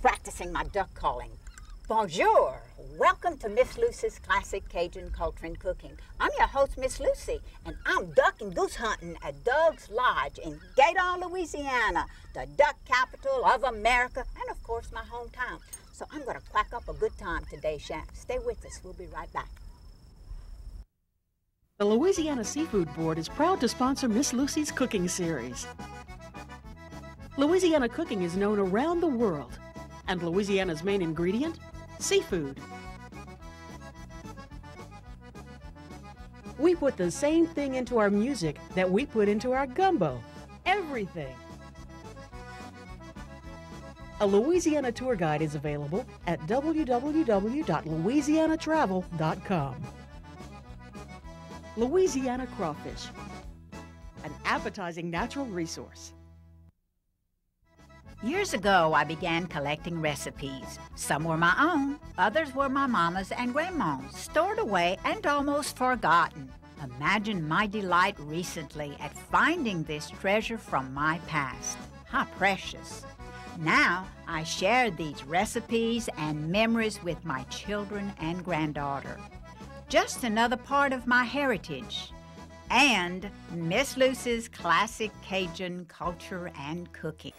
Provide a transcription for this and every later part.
practicing my duck calling. Bonjour. Welcome to Miss Lucy's Classic Cajun Culture and Cooking. I'm your host, Miss Lucy, and I'm duck and goose hunting at Doug's Lodge in Gueydan, Louisiana, the Duck Capitol of America, and of course my hometown. So I'm going to quack up a good time today, Shan. Stay with us. We'll be right back. The Louisiana Seafood Board is proud to sponsor Miss Lucy's cooking series. Louisiana cooking is known around the world, and Louisiana's main ingredient? Seafood. We put the same thing into our music that we put into our gumbo. Everything. A Louisiana tour guide is available at www.louisianatravel.com. Louisiana crawfish, an appetizing natural resource. Years ago, I began collecting recipes. Some were my own, others were my mama's and grandma's, stored away and almost forgotten. Imagine my delight recently at finding this treasure from my past. How precious. Now, I share these recipes and memories with my children and granddaughter. Just another part of my heritage. And Miss Lucy's Classic Cajun Culture and Cooking.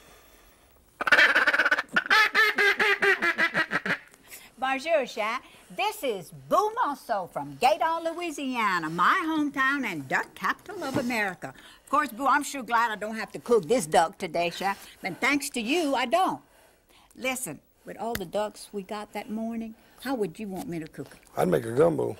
Bonjour, chat. This is Boo Monceaux from Gueydan, Louisiana, my hometown and duck capital of America. Of course, Boo, I'm sure glad I don't have to cook this duck today, chat. But thanks to you, I don't. Listen, with all the ducks we got that morning, how would you want me to cook it? I'd make a gumbo. Well,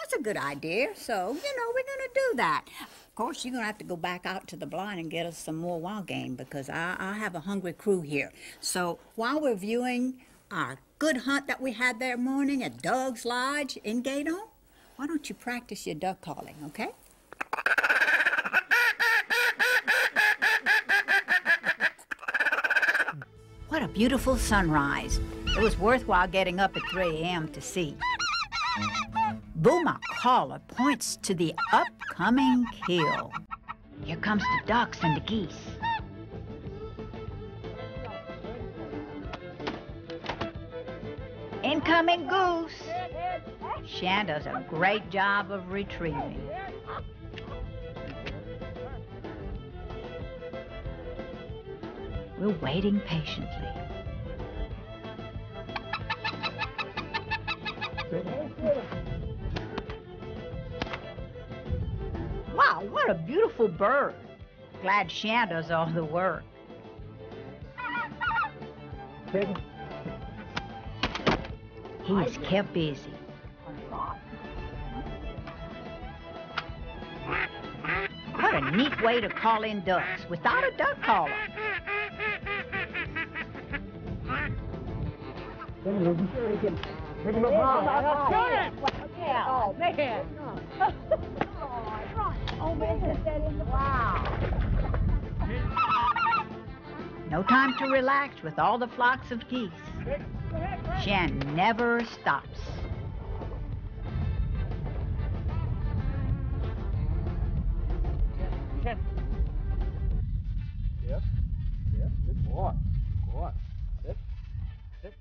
that's a good idea. So, we're going to do that. Of course, you're going to have to go back out to the blind and get us some more wild game because I have a hungry crew here. So, while we're viewing our good hunt that we had that morning at Doug's Lodge in Gueydan, why don't you practice your duck calling, okay? What a beautiful sunrise. It was worthwhile getting up at 3 a.m. to see. Boo, my caller, points to the upcoming kill. Here comes the ducks and the geese. Incoming goose. Shan does a great job of retrieving. We're waiting patiently. Wow, what a beautiful bird. Glad Shan does all the work. He is kept busy. What a neat way to call in ducks without a duck caller. Oh, man. Oh, man. Wow. No time to relax with all the flocks of geese. Shan never stops. Yep. Yep. Good boy. Good boy. Sit. Sit.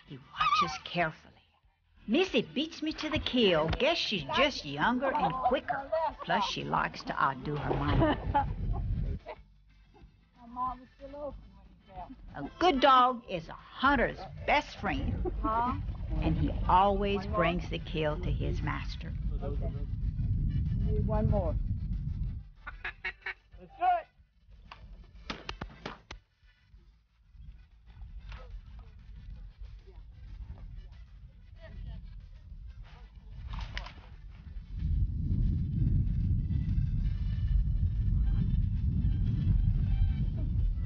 He watches carefully. Missy beats me to the kill. Guess she's just younger and quicker. Plus, she likes to outdo her mama. A good dog is a hunter's best friend. And he always brings the kill to his master. Okay. Need one more. Let's do it.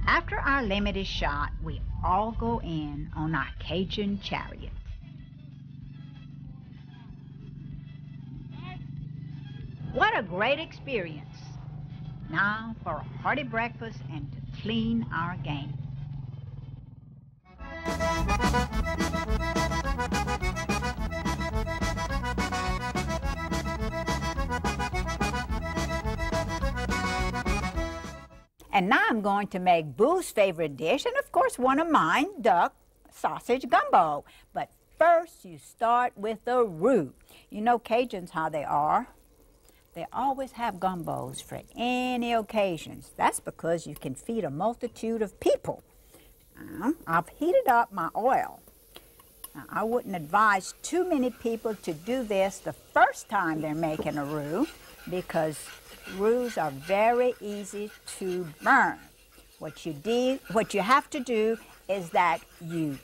After our limit is shot, we all go in on our Cajun chariot. What a great experience. Now for a hearty breakfast and to clean our game. And now I'm going to make Boo's favorite dish, and of course one of mine, duck sausage gumbo. But first you start with the roux. You know Cajuns how they are. They always have gumbos for any occasions. That's because you can feed a multitude of people. I've heated up my oil. Now, I wouldn't advise too many people to do this the first time they're making a roux because roux are very easy to burn. What you have to do is that you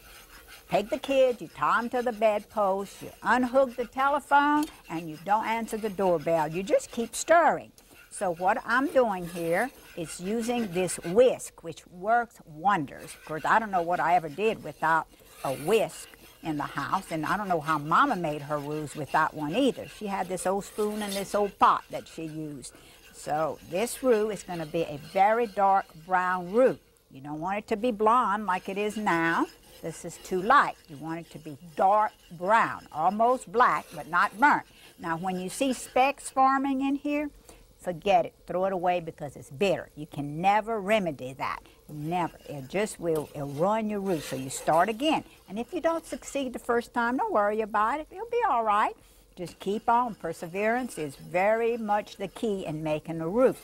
take the kids, you tie them to the bedpost, you unhook the telephone, and you don't answer the doorbell. You just keep stirring. So what I'm doing here is using this whisk, which works wonders. Of course, I don't know what I ever did without a whisk in the house, and I don't know how Mama made her roux without one either. She had this old spoon and this old pot that she used. So this roux is going to be a very dark brown roux. You don't want it to be blonde like it is now. This is too light. You want it to be dark brown, almost black, but not burnt. Now, when you see specks forming in here, forget it. Throw it away because it's bitter. You can never remedy that. Never. It'll ruin your roux. So you start again. And if you don't succeed the first time, don't worry about it. It'll be all right. Just keep on. Perseverance is very much the key in making a roux.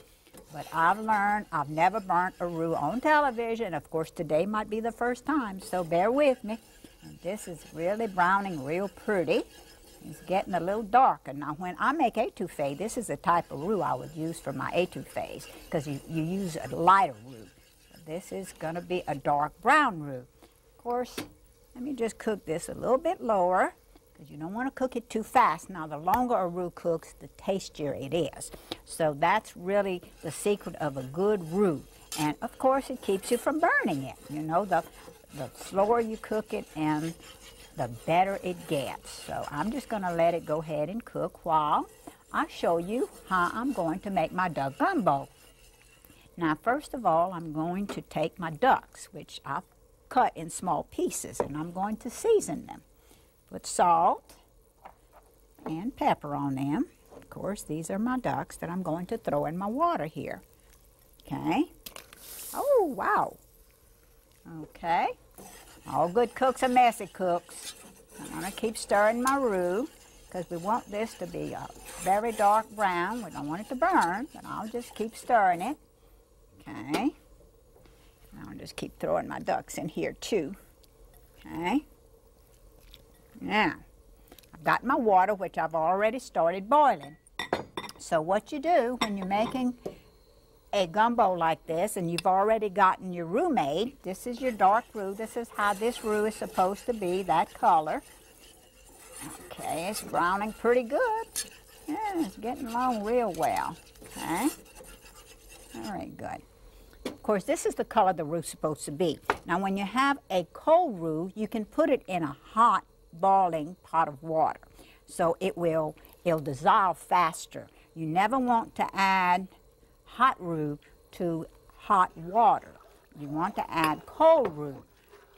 But I've learned I've never burnt a roux on television. Of course, today might be the first time, so bear with me. And this is really browning real pretty. It's getting a little darker. Now, when I make étouffée, this is the type of roux I would use for my étouffées because you use a lighter roux. But this is going to be a dark brown roux. Of course, let me just cook this a little bit lower because you don't want to cook it too fast. Now, the longer a roux cooks, the tastier it is. So that's really the secret of a good roux. And, of course, it keeps you from burning it. You know, the slower you cook it and the better it gets. So I'm just going to let it go ahead and cook while I show you how I'm going to make my duck gumbo. Now, first of all, I'm going to take my ducks, which I've cut in small pieces, and I'm going to season them. Put salt and pepper on them. Of course, these are my ducks that I'm going to throw in my water here. Okay. Oh, wow. Okay. All good cooks are messy cooks. I'm going to keep stirring my roux because we want this to be a very dark brown. We don't want it to burn, but I'll just keep stirring it. Okay. I'll just keep throwing my ducks in here too. Okay. Now, I've got my water, which I've already started boiling. So what you do when you're making a gumbo like this, and you've already gotten your roux made, this is your dark roux. This is how this roux is supposed to be, that color. Okay, it's browning pretty good. Yeah, it's getting along real well. Okay. All right, good. Of course, this is the color the roux is supposed to be. Now, when you have a cold roux, you can put it in a hot boiling pot of water. So it'll dissolve faster. You never want to add hot roux to hot water. You want to add cold roux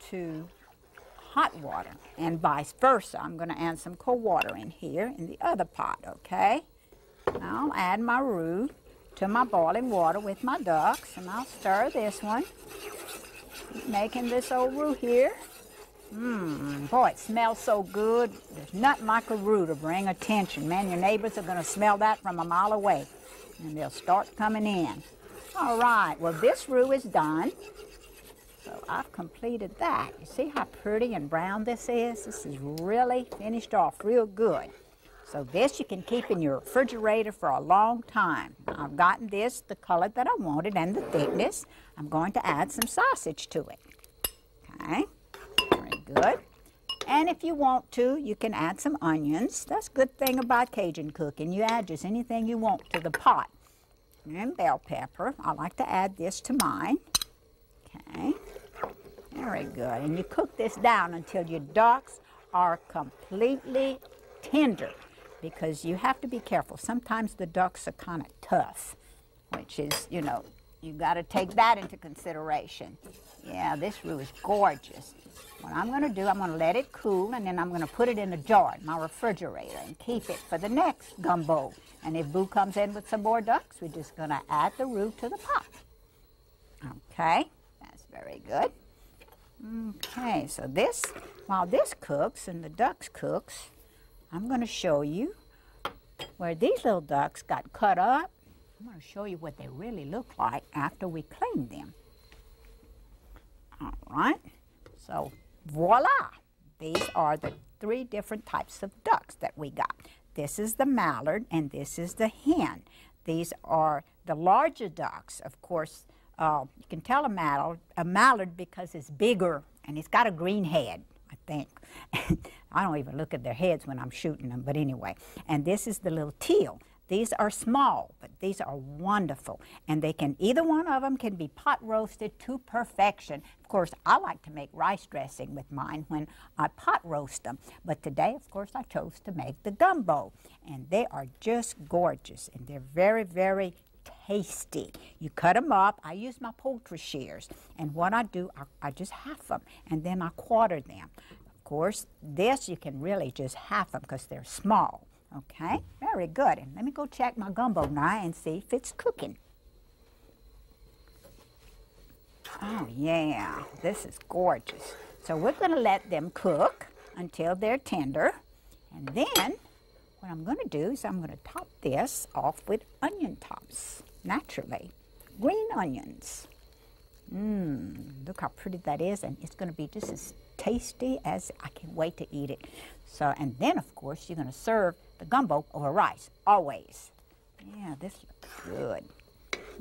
to hot water and vice versa. I'm going to add some cold water in here in the other pot, okay? Now I'll add my roux to my boiling water with my ducks, and I'll stir this one. Keep making this old roux here. Boy, it smells so good. There's nothing like a roux to bring attention. Man, your neighbors are going to smell that from a mile away, and they'll start coming in. All right, well, this roux is done. So I've completed that. You see how pretty and brown this is? This is really finished off real good. So this you can keep in your refrigerator for a long time. I've gotten this the color that I wanted and the thickness. I'm going to add some sausage to it. Okay. Very good. And if you want to, you can add some onions. That's a good thing about Cajun cooking. You add just anything you want to the pot. And bell pepper. I like to add this to mine. Okay. Very good. And you cook this down until your ducks are completely tender, because you have to be careful. Sometimes the ducks are kind of tough, which is, you know, you've got to take that into consideration. Yeah, this roux is gorgeous. What I'm going to do, I'm going to let it cool, and then I'm going to put it in a jar in my refrigerator and keep it for the next gumbo. And if Boo comes in with some more ducks, we're just going to add the roux to the pot. Okay, that's very good. Okay, so this, while this cooks and the ducks cooks, I'm going to show you where these little ducks got cut up. I'm going to show you what they really look like after we clean them. All right, so voila! These are the 3 different types of ducks that we got. This is the mallard and this is the hen. These are the larger ducks. Of course, you can tell a mallard because it's bigger and it's got a green head, I think. I don't even look at their heads when I'm shooting them, but anyway. And this is the little teal. These are small, but these are wonderful. And they can, either one of them can be pot roasted to perfection. Of course, I like to make rice dressing with mine when I pot roast them. But today, of course, I chose to make the gumbo. And they are just gorgeous. And they're very, very tasty. You cut them up. I use my poultry shears. And what I do, I just half them. And then I quarter them. Of course, this you can really just half them because they're small. Okay, very good. And let me go check my gumbo now and see if it's cooking. Oh yeah, this is gorgeous. So we're going to let them cook until they're tender. And then what I'm going to do is I'm going to top this off with onion tops, naturally. Green onions. Look how pretty that is, and it's going to be just as tasty as I can't wait to eat it. So, and then of course you're going to serve the gumbo over rice, always. Yeah, this looks good.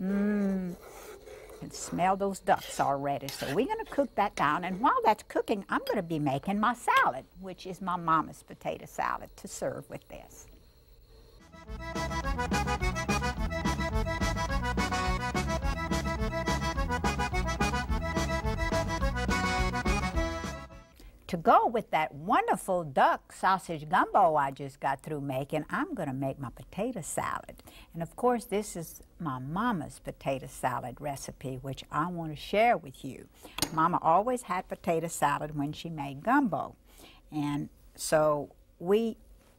I can smell those ducks already. So we're going to cook that down, and while that's cooking, I'm going to be making my salad, which is my mama's potato salad, to serve with this. To go with that wonderful duck sausage gumbo I just got through making, I'm going to make my potato salad. And of course, this is my mama's potato salad recipe, which I want to share with you. Mama always had potato salad when she made gumbo. And so we,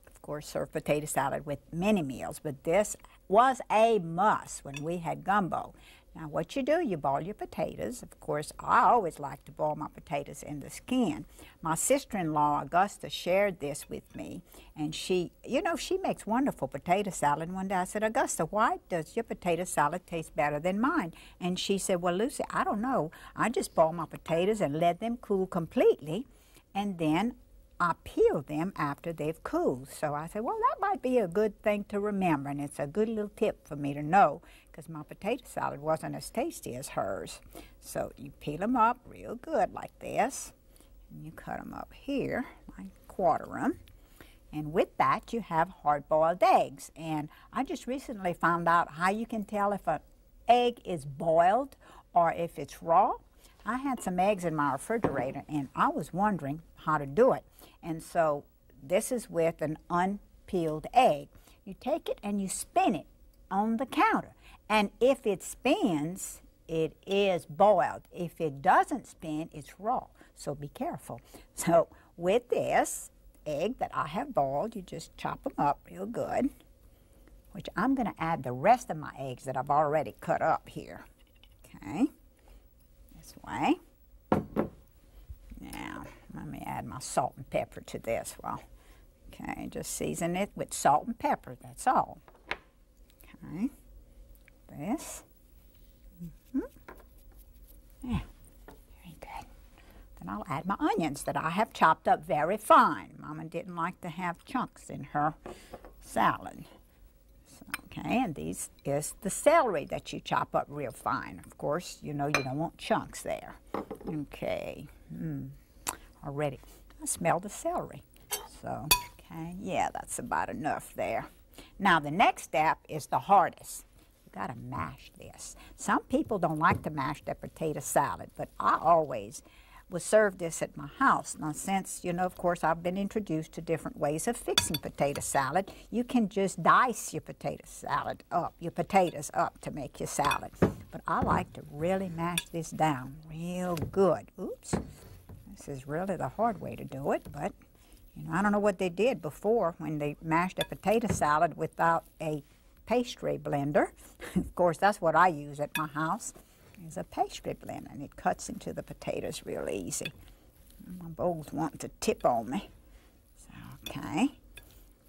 of course, serve potato salad with many meals, but this was a must when we had gumbo. Now what you do, you boil your potatoes. Of course, I always like to boil my potatoes in the skin. My sister-in-law, Augusta, shared this with me, and she, you know, she makes wonderful potato salad. One day I said, Augusta, why does your potato salad taste better than mine? And she said, well, Lucy, I don't know. I just boil my potatoes and let them cool completely, and then I peel them after they've cooled. So I said, well, that might be a good thing to remember, and it's a good little tip for me to know, because my potato salad wasn't as tasty as hers. So you peel them up real good like this, and you cut them up here, like quarter them. And with that, you have hard-boiled eggs. And I just recently found out how you can tell if an egg is boiled or if it's raw. I had some eggs in my refrigerator, and I was wondering how to do it. And so this is with an unpeeled egg. You take it and you spin it on the counter. And if it spins, it is boiled. If it doesn't spin, it's raw. So be careful. So with this egg that I have boiled, you just chop them up real good, which I'm going to add the rest of my eggs that I've already cut up here. Okay, this way. Now, let me add my salt and pepper to this. Well, okay, just season it with salt and pepper, that's all. Okay, this. Yeah, very good. Then I'll add my onions that I have chopped up very fine. Mama didn't like to have chunks in her salad. So, okay, and these is the celery that you chop up real fine. Of course, you know you don't want chunks there. Okay, already I smell the celery. So, okay, yeah, that's about enough there. Now the next step is the hardest. You gotta mash this. Some people don't like to mash their potato salad, but I always will serve this at my house. Now since, you know, of course, I've been introduced to different ways of fixing potato salad, you can just dice your potato salad up, your potatoes up to make your salad. But I like to really mash this down real good. Oops, this is really the hard way to do it, but you know, I don't know what they did before when they mashed a potato salad without a pastry blender. Of course, that's what I use at my house. is a pastry blender, and it cuts into the potatoes real easy. My bowl's wanting to tip on me. So, okay.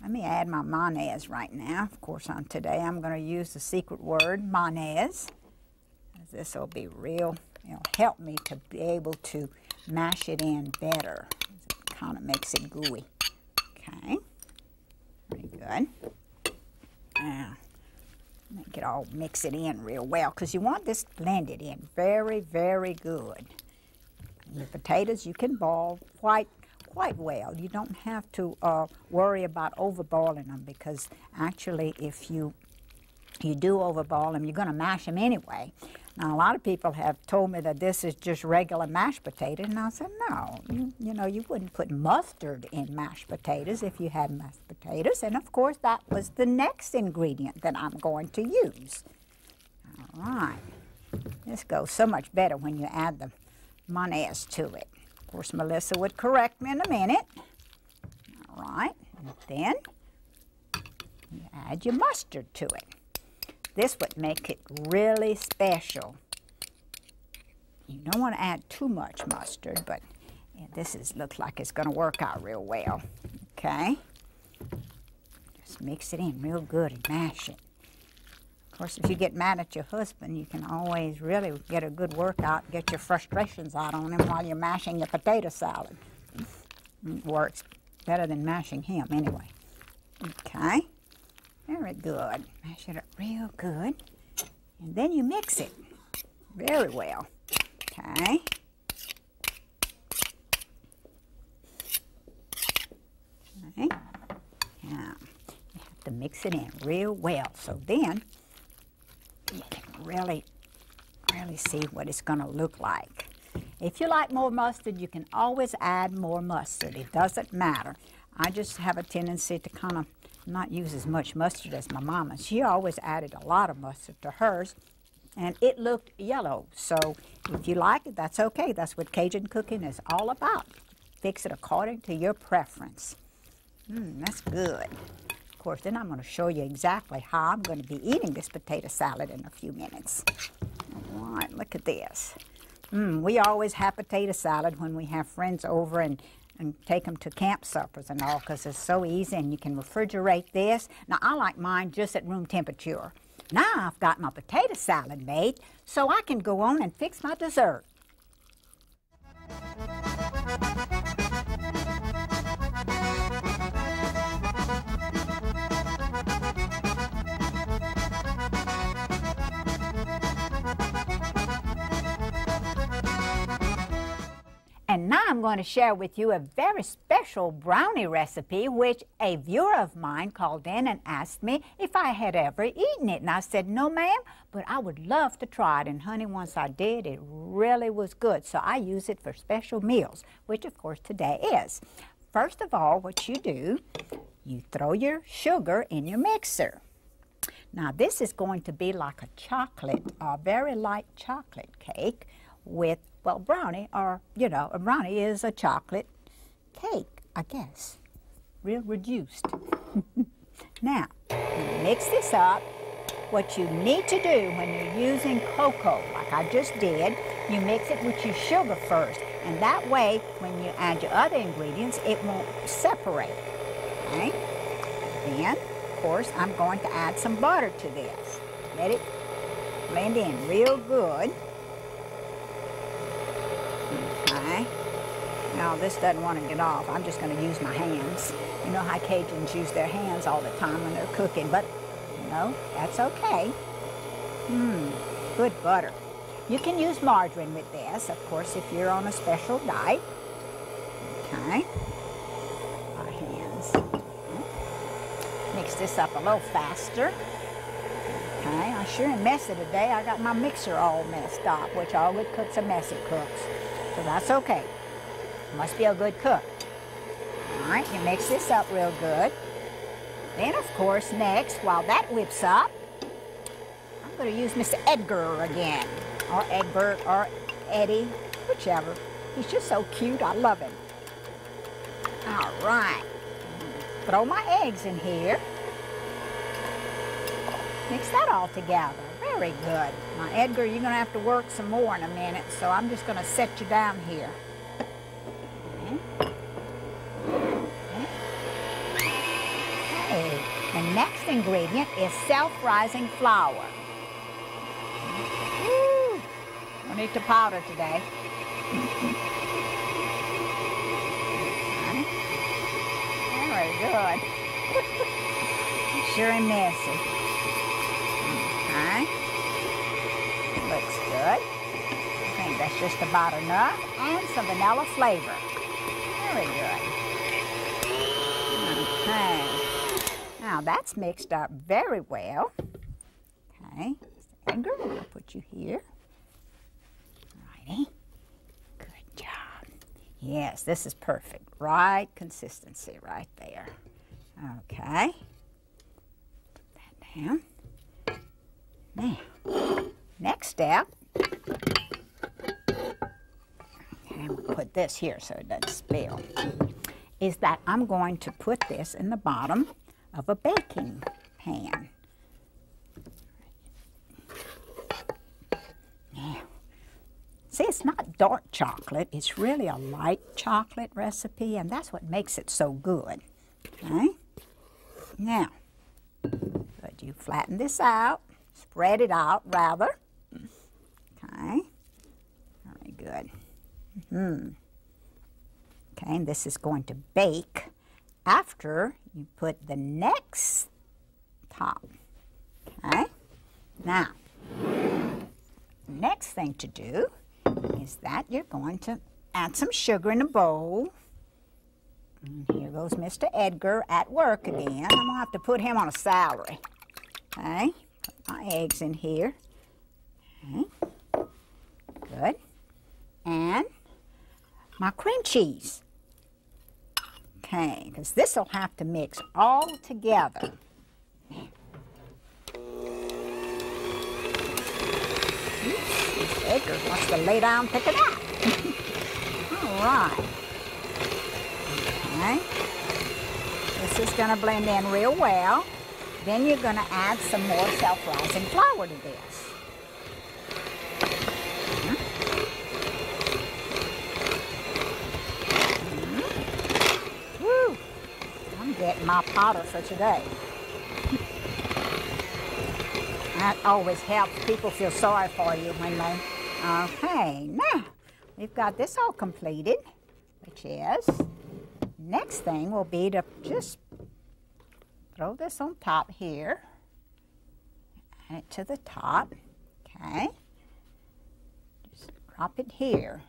Let me add my mayonnaise right now. Of course, on today I'm going to use the secret word, mayonnaise. This will be real, it'll help me to be able to mash it in better. It kind of makes it gooey. Okay, pretty good. Now, make it all, mix it in real well, because you want this blended in very, very good. The potatoes you can boil quite well. You don't have to worry about overboiling them, because actually if you do overboil them, you're going to mash them anyway. Now, a lot of people have told me that this is just regular mashed potato, and I said, no, you know, you wouldn't put mustard in mashed potatoes if you had mashed potatoes, and of course that was the next ingredient that I'm going to use. All right, this goes so much better when you add the mayonnaise to it. Of course, Melissa would correct me in a minute. All right, and then you add your mustard to it. This would make it really special. You don't want to add too much mustard, but yeah, looks like it's going to work out real well. Okay? Just mix it in real good and mash it. Of course, if you get mad at your husband, you can always really get a good workout, get your frustrations out on him while you're mashing your potato salad. It works better than mashing him anyway. Okay? Very good. Mash it up real good. And then you mix it very well. Okay. Okay. Now, you have to mix it in real well. So then you can really see what it's going to look like. If you like more mustard, you can always add more mustard. It doesn't matter. I just have a tendency to kind of not use as much mustard as my mama. She always added a lot of mustard to hers, and it looked yellow. So if you like it, that's okay. That's what Cajun cooking is all about. Fix it according to your preference. That's good. Of course, then I'm going to show you exactly how I'm going to be eating this potato salad in a few minutes. All right, look at this. We always have potato salad when we have friends over and take them to camp suppers and all, because it's so easy, and you can refrigerate this. Now, I like mine just at room temperature. Now I've got my potato salad made, so I can go on and fix my dessert. And now I'm going to share with you a very special brownie recipe, which a viewer of mine called in and asked me if I had ever eaten it. And I said, no, ma'am, but I would love to try it. And honey, once I did, it really was good. So I use it for special meals, which of course today is. First of all, what you do, you throw your sugar in your mixer. Now this is going to be like a chocolate, a very light chocolate cake with, well, brownie, or, you know, a brownie is a chocolate cake, I guess, real reduced. Now, you mix this up. What you need to do when you're using cocoa, like I just did, you mix it with your sugar first, and that way, when you add your other ingredients, it won't separate, okay? Then, of course, I'm going to add some butter to this. Let it blend in real good. Okay. Now this doesn't want to get off. I'm just going to use my hands. You know how Cajuns use their hands all the time when they're cooking, but you know, that's okay. Good butter. You can use margarine with this, of course, if you're on a special diet. Okay. Our hands. Mix this up a little faster. Okay, I sure am messy today. I got my mixer all messed up, which all good cooks are messy cooks. So that's okay. Must be a good cook. All right, you mix this up real good. Then, of course, next, while that whips up, I'm going to use Mr. Edgar again, or Egbert, or Eddie, whichever. He's just so cute. I love him. All right. Throw my eggs in here. Mix that all together. Very good. Now, Edgar, you're going to have to work some more in a minute, so I'm just going to set you down here. Okay. The next ingredient is self-rising flour. Woo. No need to powder today. Very good. Sure and messy. Okay. Looks good. I think that's just about enough. And some vanilla flavor. Very good. Okay. Now that's mixed up very well. Okay. Edgar, we're going to put you here. Alrighty. Good job. Yes, this is perfect. Right consistency right there. Okay. Put that down. Now, next step. And we'll put this here so it doesn't spill. Is that I'm going to put this in the bottom of a baking pan. Now, see, it's not dark chocolate. It's really a light chocolate recipe, and that's what makes it so good. Okay? Now, could you flatten this out? Spread it out, rather. Okay. Very good. Okay, and this is going to bake after you put the next top. Okay. Now, the next thing to do is that you're going to add some sugar in a bowl. And here goes Mr. Edgar at work again. I'm going to have to put him on a salary. Okay. Put my eggs in here. Okay. Good. And my cream cheese. Okay, because this will have to mix all together. Oops, Edgar wants to lay down and pick it up. All right. Okay. This is going to blend in real well. Then you're going to add some more self-rising flour to this. Woo! I'm getting my powder for today. That always helps people feel sorry for you when they... Okay, now we've got this all completed, which is... Next thing will be to just throw this on top here. Add it to the top. Okay. Just drop it here.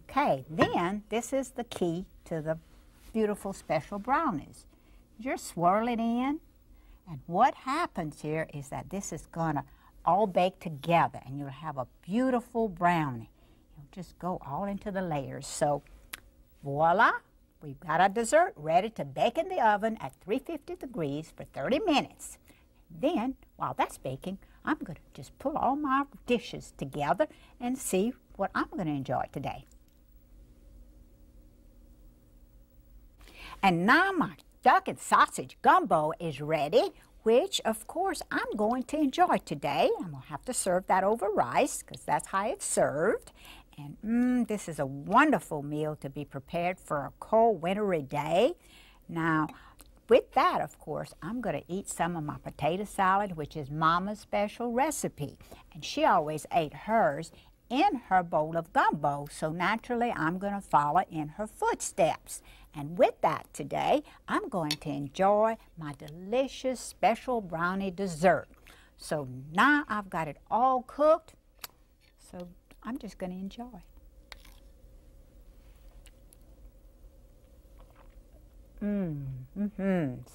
Okay, then this is the key to the beautiful special brownies. Just swirl it in, and what happens here is that this is gonna all bake together, and you'll have a beautiful brownie. You'll just go all into the layers. So, voila! We've got our dessert ready to bake in the oven at 350 degrees for 30 minutes. Then, while that's baking, I'm going to just pull all my dishes together and see what I'm going to enjoy today. And now my duck and sausage gumbo is ready, which, of course, I'm going to enjoy today. I'm going to have to serve that over rice because that's how it's served. And this is a wonderful meal to be prepared for a cold, wintry day. Now, with that, of course, I'm going to eat some of my potato salad, which is Mama's special recipe. And she always ate hers in her bowl of gumbo, so naturally, I'm going to follow in her footsteps. And with that today, I'm going to enjoy my delicious special brownie dessert. So now I've got it all cooked, so I'm just going to enjoy.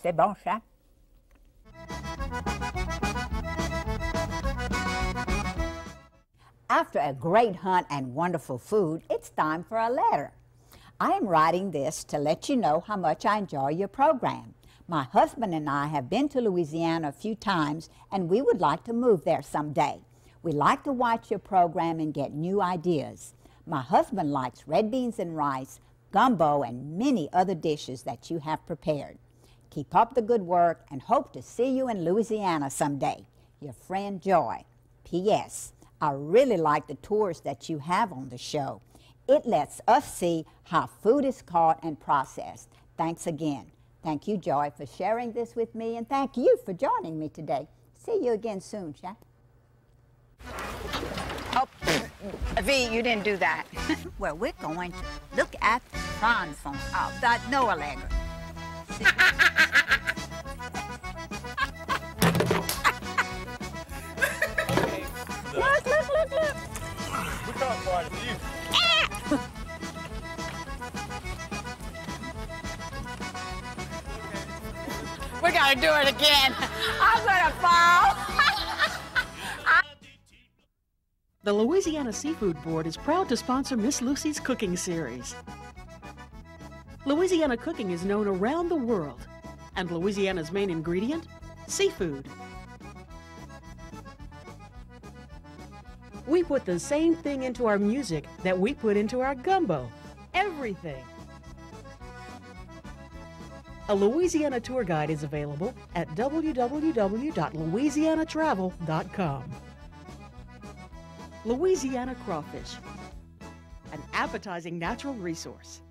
C'est bon, ça? After a great hunt and wonderful food, it's time for a letter. I am writing this to let you know how much I enjoy your program. My husband and I have been to Louisiana a few times, and we would like to move there someday. We like to watch your program and get new ideas. My husband likes red beans and rice, gumbo, and many other dishes that you have prepared. Keep up the good work and hope to see you in Louisiana someday. Your friend, Joy. P.S. I really like the tours that you have on the show. It lets us see how food is caught and processed. Thanks again. Thank you, Joy, for sharing this with me, and thank you for joining me today. See you again soon, Jack. Oh, V, you didn't do that. Well, we're going to look at the prawns on top. No, Allegra. Look. We can't find you. We gotta do it again. I'm gonna fall. The Louisiana Seafood Board is proud to sponsor Miss Lucy's cooking series. Louisiana cooking is known around the world, and Louisiana's main ingredient, seafood. We put the same thing into our music that we put into our gumbo. Everything. A Louisiana tour guide is available at www.louisianatravel.com. Louisiana crawfish, an appetizing natural resource.